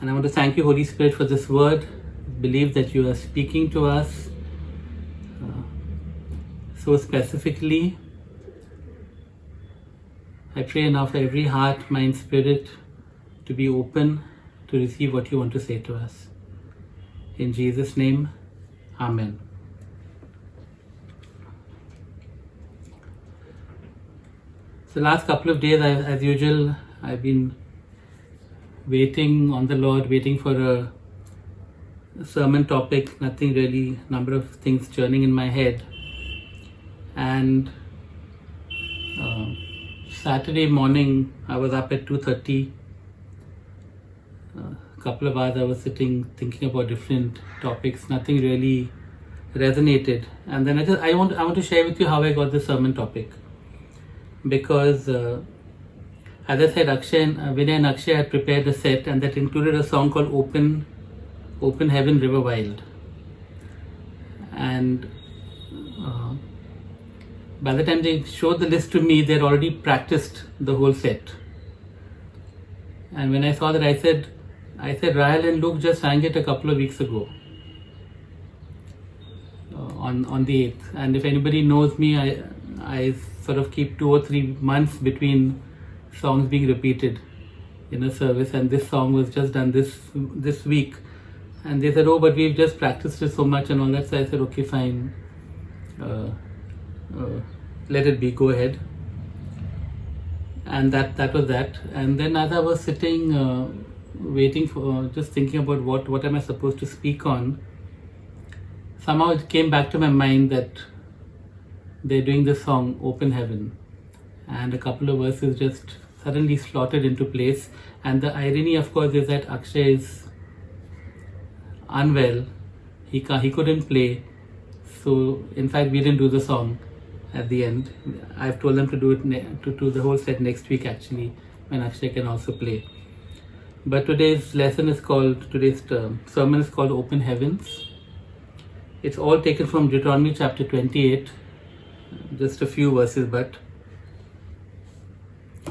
And I want to thank you, Holy Spirit, for this word. Believe that you are speaking to us so specifically. I pray now for every heart, mind, spirit to be open to receive what you want to say to us. In Jesus' name, Amen. So the last couple of days, as usual, I've been waiting on the Lord, waiting for a sermon topic, nothing really, number of things churning in my head. And Saturday morning, I was up at 2:30. A couple of hours I was sitting thinking about different topics, nothing really resonated. And then I want to share with you how I got this sermon topic. Because as I said, Vinay and Akshay had prepared a set, and that included a song called Open Heaven, River Wild. And by the time they showed the list to me, they had already practiced the whole set. And when I saw that, I said, Rahel and Luke just sang it a couple of weeks ago on the 8th. And if anybody knows me, I sort of keep 2 or 3 months between songs being repeated in a service, and this song was just done this week. And they said, oh, but we've just practiced it so much and all that. So I said, okay, fine, let it be, go ahead. And that was that. And then as I was sitting waiting for, just thinking about what am I supposed to speak on, somehow it came back to my mind that they're doing this song Open Heaven, and a couple of verses just suddenly slotted into place. And the irony, of course, is that Akshay is unwell. He couldn't play, so in fact we didn't do the song at the end. I've told them to do it, to do the whole set next week actually, when Akshay can also play. But today's sermon is called Open Heavens. It's all taken from Deuteronomy chapter 28, just a few verses, but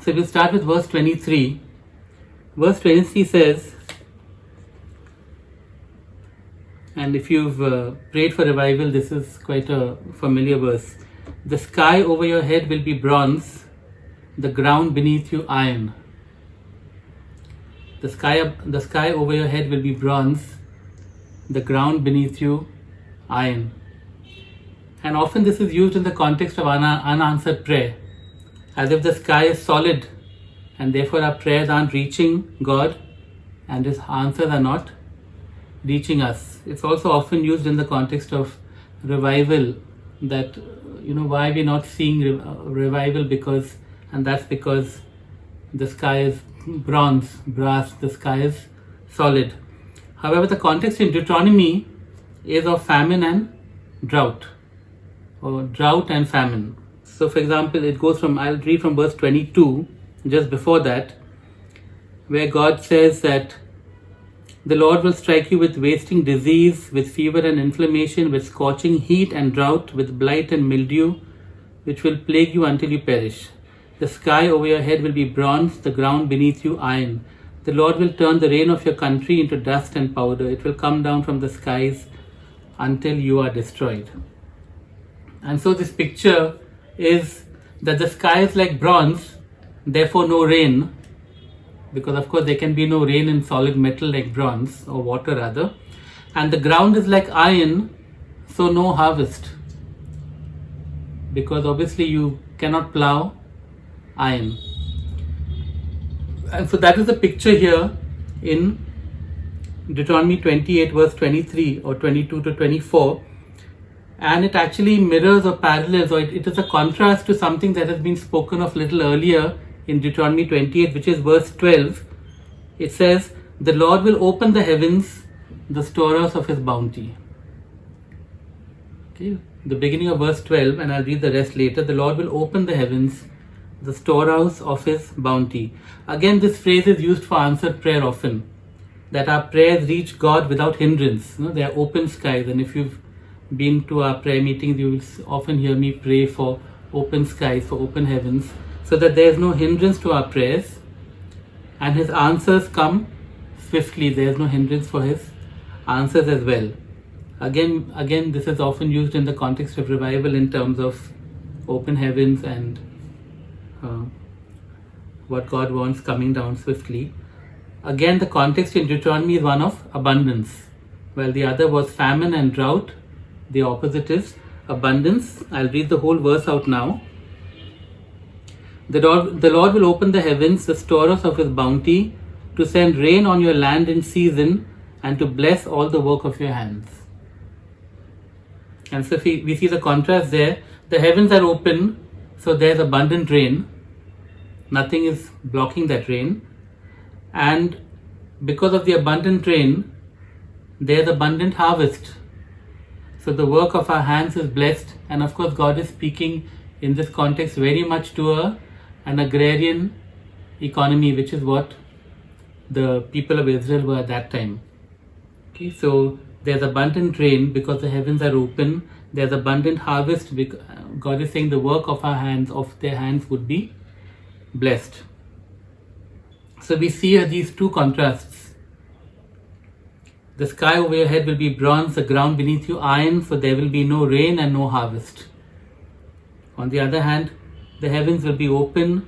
so we'll start with verse 23. Verse 23 says, and if you've prayed for revival, this is quite a familiar verse. The sky over your head will be bronze, the ground beneath you iron. The sky over your head will be bronze, the ground beneath you iron. And often this is used in the context of unanswered prayer, as if the sky is solid and therefore our prayers aren't reaching God and His answers are not reaching us. It's also often used in the context of revival, that why we're not seeing revival, that's because the sky is brass, the sky is solid. However, the context in Deuteronomy is of famine and drought, or drought and famine. So for example, it goes from, I'll read from verse 22, just before that, where God says that the Lord will strike you with wasting disease, with fever and inflammation, with scorching heat and drought, with blight and mildew, which will plague you until you perish. The sky over your head will be bronze, the ground beneath you iron. The Lord will turn the rain of your country into dust and powder. It will come down from the skies until you are destroyed. And so this picture is that the sky is like bronze, therefore no rain, because of course there can be no rain in solid metal like bronze, or water rather. And the ground is like iron, so no harvest, because obviously you cannot plow iron. And so that is the picture here in Deuteronomy 28 verse 23 or 22 to 24. And it actually mirrors or parallels, or it is a contrast to something that has been spoken of little earlier in Deuteronomy 28, which is verse 12. It says, the Lord will open the heavens, the storehouse of His bounty. Okay, the beginning of verse 12, and I'll read the rest later. The Lord will open the heavens, the storehouse of His bounty. Again, this phrase is used for answered prayer often, that our prayers reach God without hindrance. They are open skies, and if you've been to our prayer meetings, you will often hear me pray for open skies, for open heavens, so that there is no hindrance to our prayers, and His answers come swiftly. There is no hindrance for his answers as well. Again, this is often used in the context of revival in terms of open heavens and what God wants coming down swiftly. Again, the context in Deuteronomy is one of abundance, while the other was famine and drought. The opposite is abundance. I'll read the whole verse out now. The Lord will open the heavens, the storehouse of his bounty, to send rain on your land in season and to bless all the work of your hands. And so we see the contrast there. The heavens are open, so there's abundant rain. Nothing is blocking that rain. And because of the abundant rain, there's abundant harvest. So the work of our hands is blessed. And of course, God is speaking in this context very much to an agrarian economy, which is what the people of Israel were at that time. Okay, so there's abundant rain because the heavens are open. There's abundant harvest because God is saying the work of their hands would be blessed. So we see here these two contrasts. The sky over your head will be bronze, the ground beneath you iron, so there will be no rain and no harvest. On the other hand, the heavens will be open,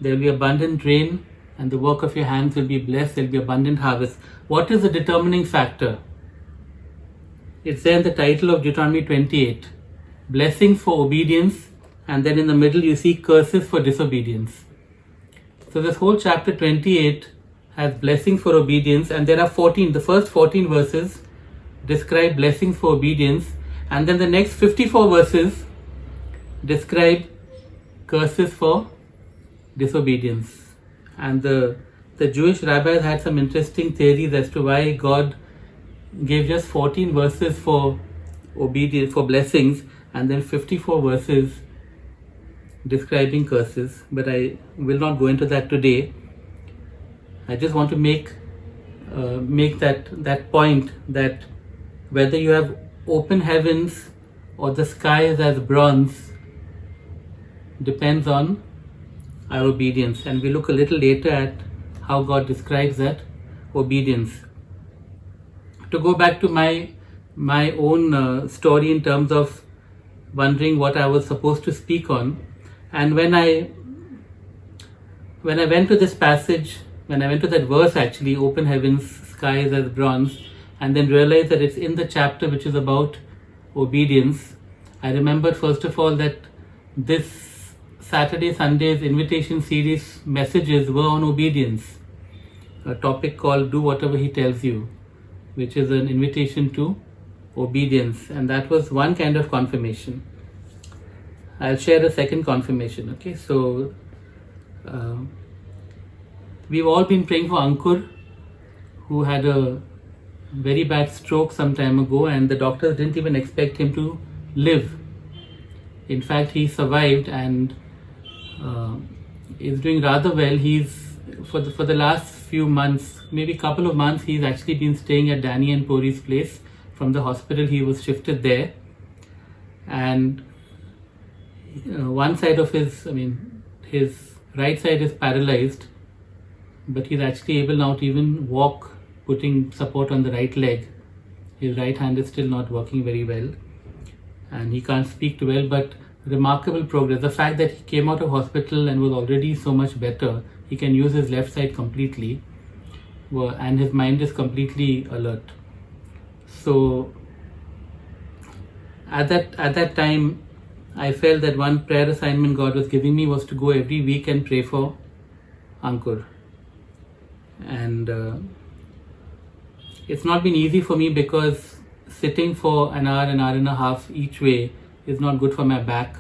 there will be abundant rain, and the work of your hands will be blessed, there will be abundant harvest. What is the determining factor? It's there in the title of Deuteronomy 28. Blessings for obedience, and then in the middle you see curses for disobedience. So this whole chapter 28 has blessings for obedience, and there are 14. The first 14 verses describe blessings for obedience, and then the next 54 verses describe curses for disobedience. And the Jewish rabbis had some interesting theories as to why God gave just 14 verses for obedience, for blessings, and then 54 verses describing curses, but I will not go into that today. I just want to make that point that whether you have open heavens or the sky is as bronze depends on our obedience, and we look a little later at how God describes that obedience. To go back to my own story in terms of wondering what I was supposed to speak on. And when I went to this passage, when I went to that verse actually, open heavens, skies as bronze, and then realized that it's in the chapter which is about obedience, I remembered first of all that this Saturday, Sunday's invitation series messages were on obedience, a topic called Do Whatever He Tells You, which is an invitation to obedience, and that was one kind of confirmation. I'll share a second confirmation. Okay, so we've all been praying for Ankur, who had a very bad stroke some time ago, and the doctors didn't even expect him to live. In fact, he survived and is doing rather well. He's for the last few months, maybe couple of months, he's actually been staying at Danny and Pori's place. From the hospital, he was shifted there, and one side of his right side is paralyzed, but he's actually able now to even walk, putting support on the right leg. His right hand is still not working very well, and he can't speak too well, but remarkable progress. The fact that he came out of hospital and was already so much better, he can use his left side completely, and his mind is completely alert. So at that time, I felt that one prayer assignment God was giving me was to go every week and pray for Ankur. And it's not been easy for me because sitting for an hour and a half each way is not good for my back,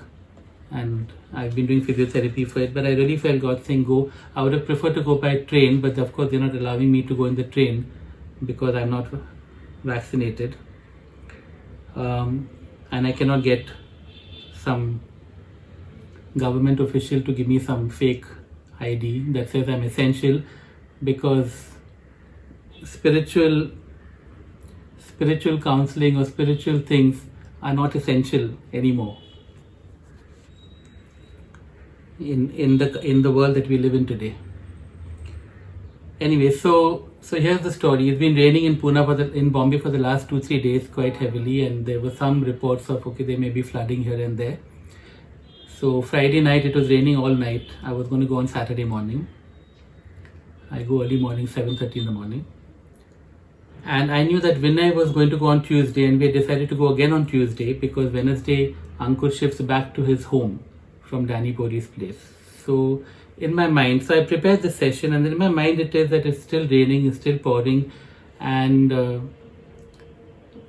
and I've been doing physiotherapy for it, but I really felt God saying go. I would have preferred to go by train, but of course they're not allowing me to go in the train because I'm not vaccinated, and I cannot get some government official to give me some fake ID that says I'm essential, because spiritual counseling or spiritual things are not essential anymore in the world that we live in today. Anyway, so So here's the story. It's been raining in in Bombay for the last 2-3 days quite heavily, and there were some reports of there may be flooding here and there. So Friday night it was raining all night. I was going to go on Saturday morning. I go early morning, 7:30 in the morning. And I knew that Vinay was going to go on Tuesday, and we had decided to go again on Tuesday because Wednesday Ankur shifts back to his home from Danny Pori's place. So in my mind, so I prepared this session, and in my mind it is that it's still raining, it's still pouring, and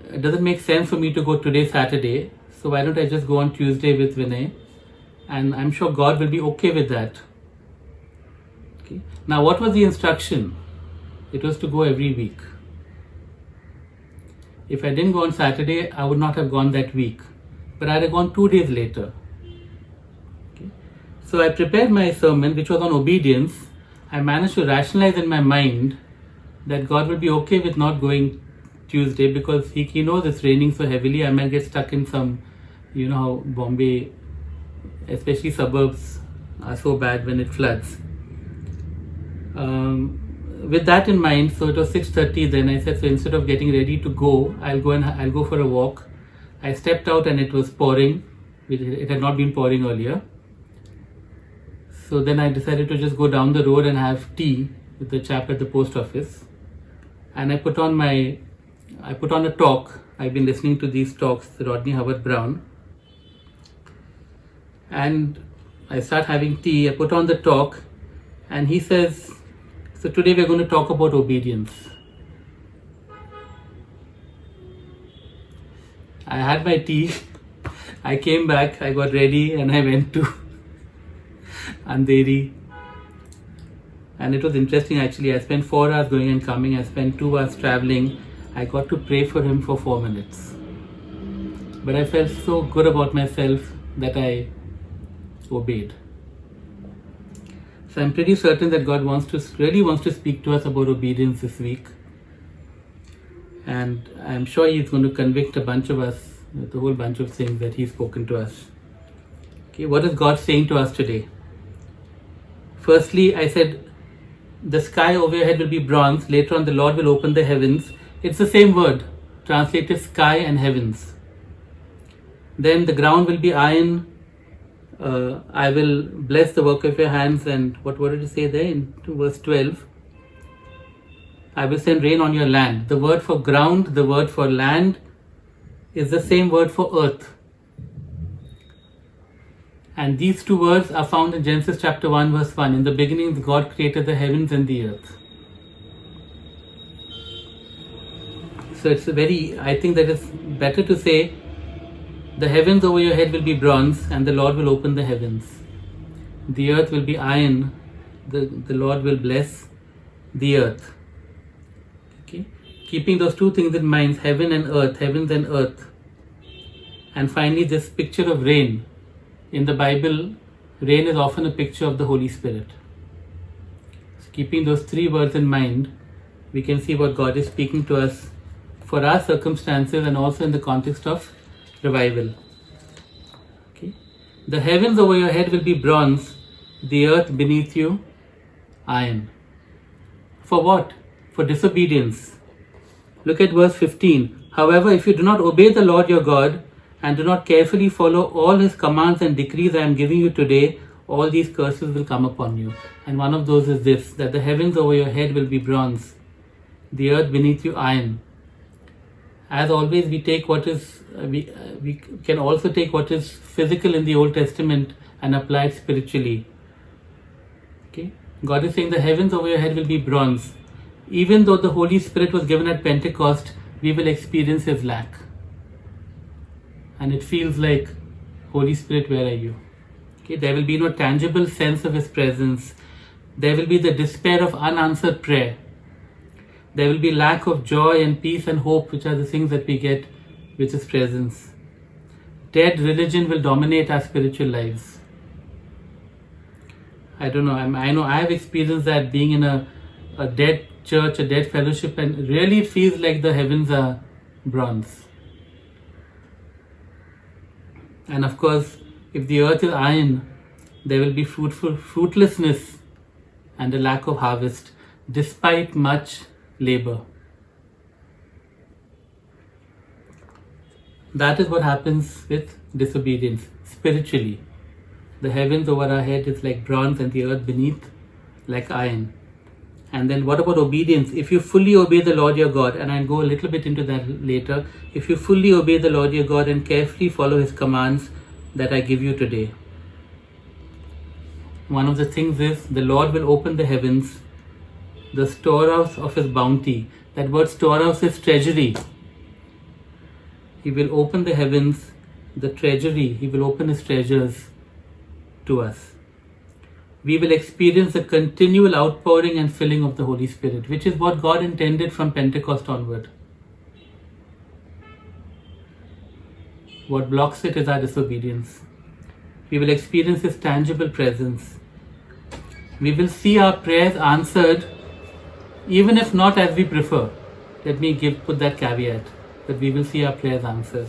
it doesn't make sense for me to go today Saturday. So why don't I just go on Tuesday with Vinay, and I'm sure God will be okay with that. Okay. Now what was the instruction? It was to go every week. If I didn't go on Saturday, I would not have gone that week, but I'd have gone 2 days later. Okay. So I prepared my sermon, which was on obedience. I managed to rationalize in my mind that God will be okay with not going Tuesday because He knows it's raining so heavily. I might get stuck in some, you know how Bombay, especially suburbs, are so bad when it floods. With that in mind, so it was 6:30. Then I said, so instead of getting ready to go, I'll go for a walk. I stepped out and it was pouring. It had not been pouring earlier. So then I decided to just go down the road and have tea with the chap at the post office. And I put on a talk. I've been listening to these talks, Rodney Howard-Browne. And I start having tea. I put on the talk, and he says, so today we're going to talk about obedience. I had my tea, I came back, I got ready, and I went to Andheri. And it was interesting actually. I spent 4 hours going and coming. I spent 2 hours traveling. I got to pray for him for 4 minutes. But I felt so good about myself that I obeyed. So I'm pretty certain that God really wants to speak to us about obedience this week. And I'm sure He's going to convict a bunch of us with a whole bunch of things that He's spoken to us. Okay, what is God saying to us today? Firstly, I said, the sky over your head will be bronze. Later on, the Lord will open the heavens. It's the same word, translated sky and heavens. Then the ground will be iron. I will bless the work of your hands. And what did it say there in verse 12? I will send rain on your land. The word for ground, the word for land is the same word for earth. And these two words are found in Genesis chapter 1 verse 1. In the beginning God created the heavens and the earth. So I think that it's better to say, the heavens over your head will be bronze, and the Lord will open the heavens. The earth will be iron. The Lord will bless the earth. Okay? Keeping those two things in mind, heavens and earth. And finally, this picture of rain. In the Bible, rain is often a picture of the Holy Spirit. So keeping those three words in mind, we can see what God is speaking to us for our circumstances and also in the context of revival. Okay. The heavens over your head will be bronze, the earth beneath you iron. For what? For disobedience. Look at verse 15. However, if you do not obey the Lord your God and do not carefully follow all His commands and decrees I am giving you today, all these curses will come upon you. And one of those is this, that the heavens over your head will be bronze, the earth beneath you iron. As always, we take what is, we can also take what is physical in the Old Testament and apply it spiritually. Okay? God is saying the heavens over your head will be bronze. Even though the Holy Spirit was given at Pentecost, we will experience His lack. And it feels like, Holy Spirit, where are you? Okay? There will be no tangible sense of His presence. There will be the despair of unanswered prayer. There will be lack of joy and peace and hope, which are the things that we get with His presence. Dead religion will dominate our spiritual lives. I don't know, I know I have experienced that being in a dead church, a dead fellowship, and really it feels like the heavens are bronze. And of course, if the earth is iron, there will be fruitlessness and a lack of harvest, despite much labor. That is what happens with disobedience spiritually. The heavens over our head is like bronze and the earth beneath like iron. And then what about obedience? If you fully obey the Lord your God, and I'll go a little bit into that later, if you fully obey the Lord your God and carefully follow his commands that I give you today, one of the things is the Lord will open the heavens, the storehouse of his bounty. That word storehouse is treasury. He will open the heavens, the treasury, he will open his treasures to us. We will experience the continual outpouring and filling of the Holy Spirit, which is what God intended from Pentecost onward. What blocks it is our disobedience. We will experience his tangible presence. We will see our prayers answered, even if not as we prefer. Let me put that caveat, that we will see our prayers answered.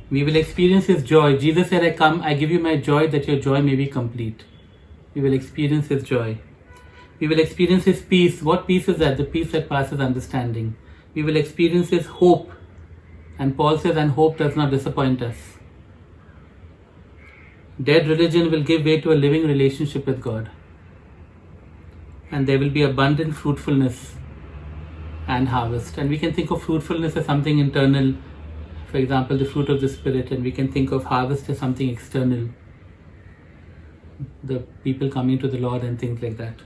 We will experience his joy. Jesus said, I give you my joy that your joy may be complete. We will experience his joy. We will experience his peace. What peace is that? The peace that passes understanding. We will experience his hope. And Paul says, and hope does not disappoint us. Dead religion will give way to a living relationship with God. And there will be abundant fruitfulness and harvest. And we can think of fruitfulness as something internal. For example, the fruit of the Spirit, and we can think of harvest as something external, the people coming to the Lord and things like that.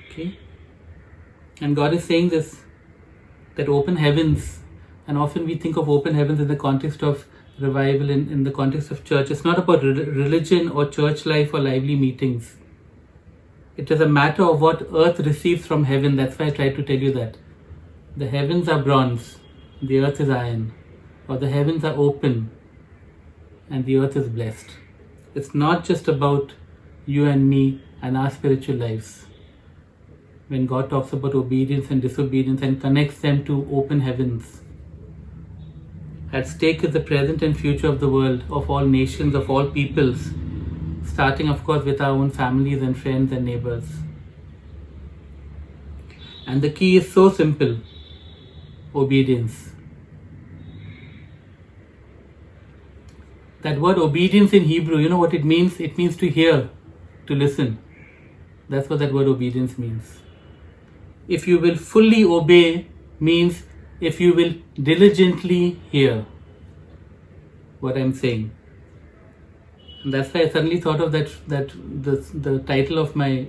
Okay? And God is saying this, that open heavens, and often we think of open heavens in the context of revival, in the context of church. It's not about religion or church life or lively meetings. It is a matter of what earth receives from heaven. That's why I tried to tell you that. The heavens are bronze, the earth is iron, or the heavens are open and the earth is blessed. It's not just about you and me and our spiritual lives. When God talks about obedience and disobedience and connects them to open heavens, at stake is the present and future of the world, of all nations, of all peoples, starting of course with our own families and friends and neighbors. And the key is so simple: obedience. That word obedience in Hebrew, you know what it means? It means to hear, to listen. That's what that word obedience means. If you will fully obey means if you will diligently hear what I'm saying. And that's why I suddenly thought of the title of my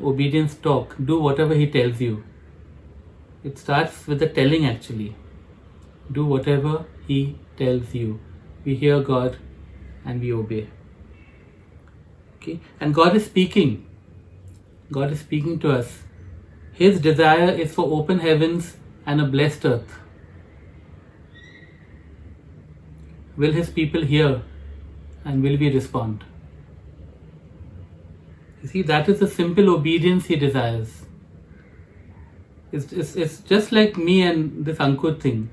obedience talk, do whatever he tells you. It starts with the telling actually. Do whatever he tells you. We hear God and we obey. Okay? And God is speaking. God is speaking to us. His desire is for open heavens and a blessed earth. Will his people hear and will we respond? You see, that is the simple obedience he desires. It's just like me and this Ankur thing.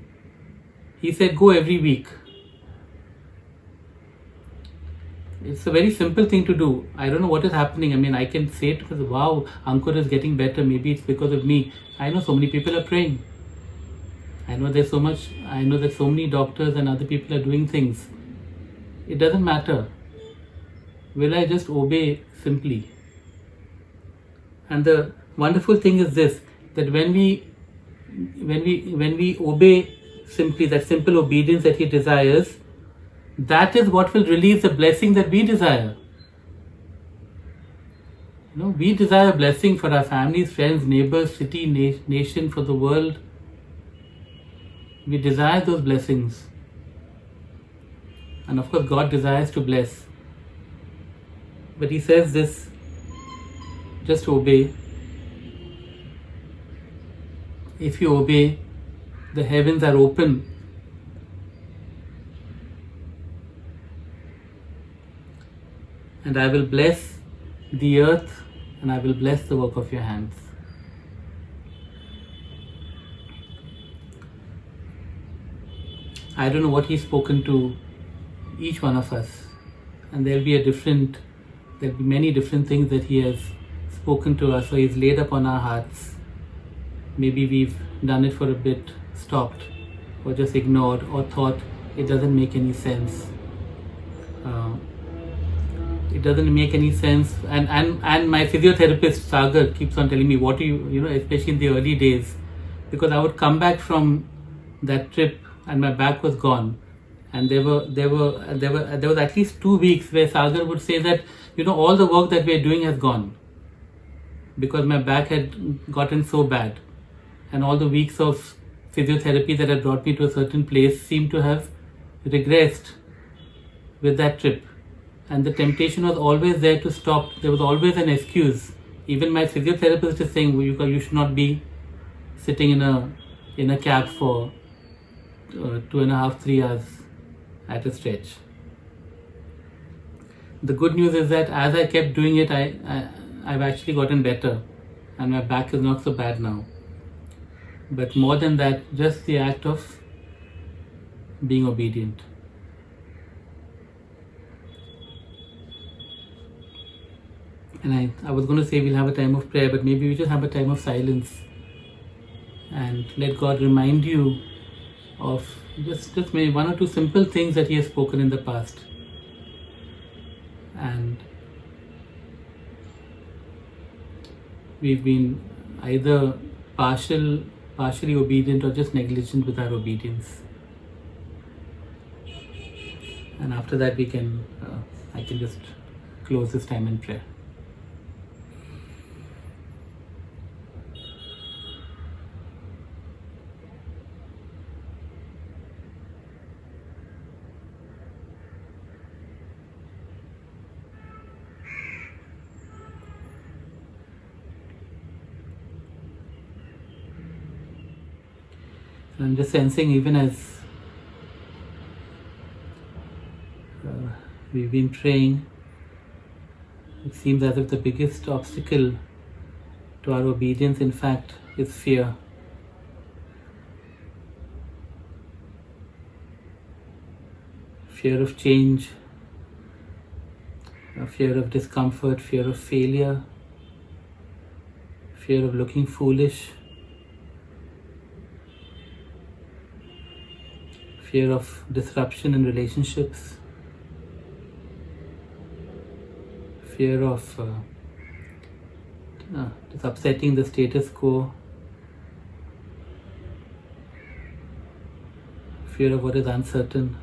He said, go every week. It's a very simple thing to do. I don't know what is happening. I mean, I can say it because, wow, Ankur is getting better. Maybe it's because of me. I know so many people are praying. I know that so many doctors and other people are doing things. It doesn't matter. Will I just obey simply? And the wonderful thing is this, that when we obey simply, that simple obedience that he desires, that is what will release the blessing that we desire. You know, we desire blessing for our families, friends, neighbors, city, nation, for the world. We desire those blessings. And of course, God desires to bless. But he says this, just obey. If you obey, the heavens are open. And I will bless the earth and I will bless the work of your hands. I don't know what he's spoken to each one of us. And there'll be a different There'll be many different things that He has spoken to us, or He's laid upon our hearts. Maybe we've done it for a bit, stopped, or just ignored, or thought it doesn't make any sense. It doesn't make any sense. And my physiotherapist Sagar keeps on telling me, what do you know, especially in the early days, because I would come back from that trip and my back was gone. And there was at least 2 weeks where Sagar would say that, all the work that we're doing has gone, because my back had gotten so bad, and all the weeks of physiotherapy that had brought me to a certain place seemed to have regressed with that trip. And the temptation was always there to stop. There was always an excuse. Even my physiotherapist is saying, you should not be sitting in a cab for 2.5, 3 hours at a stretch. The good news is that as I kept doing it, I've actually gotten better, and my back is not so bad now. But more than that, just the act of being obedient. And I was going to say we'll have a time of prayer, but maybe we just have a time of silence and let God remind you of just maybe 1 or 2 simple things that He has spoken in the past. And we've been either partially obedient or just negligent with our obedience. And after that I can just close this time in prayer. I'm just sensing, even as we've been praying, it seems as if the biggest obstacle to our obedience, in fact, is fear. Fear of change, fear of discomfort, fear of failure, fear of looking foolish, fear of disruption in relationships, fear of just upsetting the status quo, fear of what is uncertain.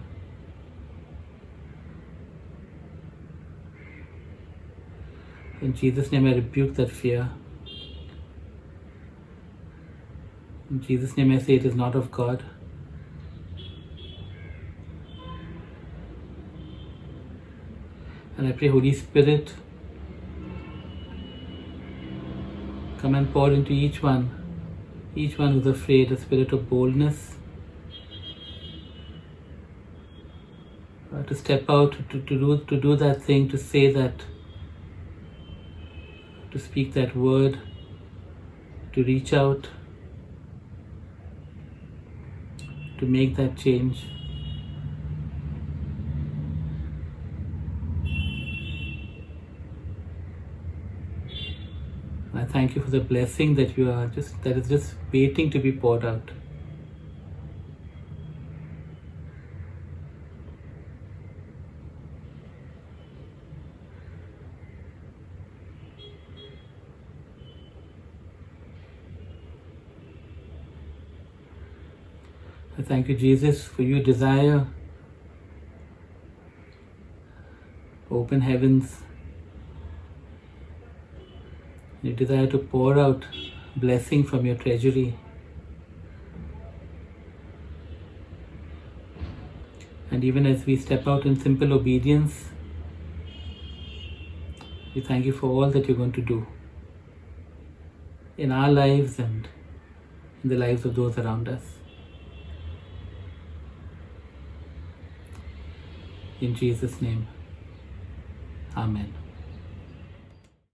In Jesus' name, I rebuke that fear. In Jesus' name, I say it is not of God. And I pray, Holy Spirit, come and pour into each one who's afraid, a spirit of boldness, to step out, to do that thing, to say that, to speak that word, to reach out, to make that change. I thank you for the blessing that that is just waiting to be poured out. I thank you, Jesus, for your desire, open heavens, your desire to pour out blessing from your treasury. And even as we step out in simple obedience, we thank you for all that you're going to do in our lives and in the lives of those around us. In Jesus' name, Amen.